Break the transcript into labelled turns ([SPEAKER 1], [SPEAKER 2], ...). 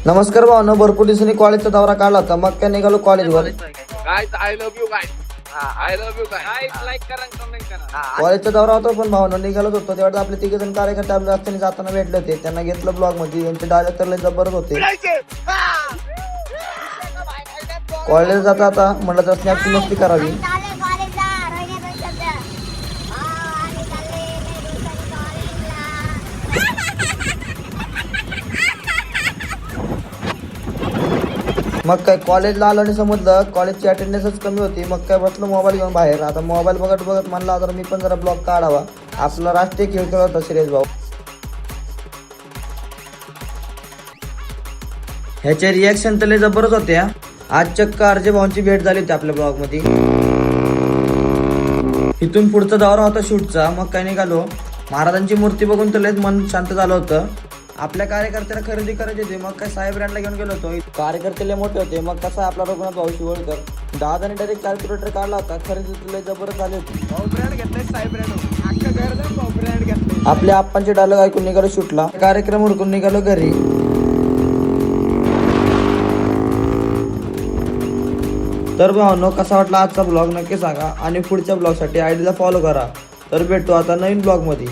[SPEAKER 1] नमस्कार भावना, भरपूर दिवसांनी कॉलेजचा दौरा काढला होता, मग काय निघालो कॉलेजवर.
[SPEAKER 2] I love you guy. I love you guy. Like करा कमेंट करा.
[SPEAKER 1] कॉलेजचा दौरा होता पण भावना निघालोच होतो. तेवढं आपले तिघे जण कार्यकर्ते आपल्या रस्त्याने जाताना भेटले होते. त्यांना घेतलं ब्लॉग मध्ये. यांचे डायलॉग तर लय जबरदस्त होते. कॉलेज जाता आता म्हटलं तर स्नॅपची मस्ती करावी. मग काय कॉलेजला आलो आणि समजलं कॉलेजची अटेंडन्सच कमी होती. मग काय बसलो मोबाईल घेऊन बाहेर. आता मोबाईल बघत बघत म्हणला तर मी पण जरा ब्लॉग काढावा. आपला राष्ट्रीय खेळ खेळत होता श्रेयस भाऊ. ह्याचे रिॲक्शन तर लय जबरदस्त होत्या. आज चक्क अर्जय भाऊंची भेट झाली होती आपल्या ब्लॉग मध्ये. इथून पुढचा दौरा होता शूटचा. मग काय निघालो. महाराजांची मूर्ती बघून तर लयच मन शांत झालं होतं. आपल्या कार्यकर्त्याला खरेदी करायची होती. मग काय साहेब ब्रँडला घेऊन गेलो होतो. कार्यकर्ते लय मोठे होते. मग कसा आपला रघुनाथ भाऊ शिवळकर दादाने डायरेक्ट कॅल्क्युलेटर काढला होता. खरेदी लय जबरदस्त झाली होती.
[SPEAKER 2] ब्रँड घेतलाय साहेब ब्रँड घेतलाय.
[SPEAKER 1] आपल्या आप्पांचे डायलॉग ऐकून निघालो शूटला. कार्यक्रम उरकून निघालो घरी. तर भावनो, कसा वाटला आजचा ब्लॉग नक्की सांगा आणि पुढच्या ब्लॉगसाठी आयडीला फॉलो करा. तर भेटतो आता नवीन ब्लॉग मध्ये.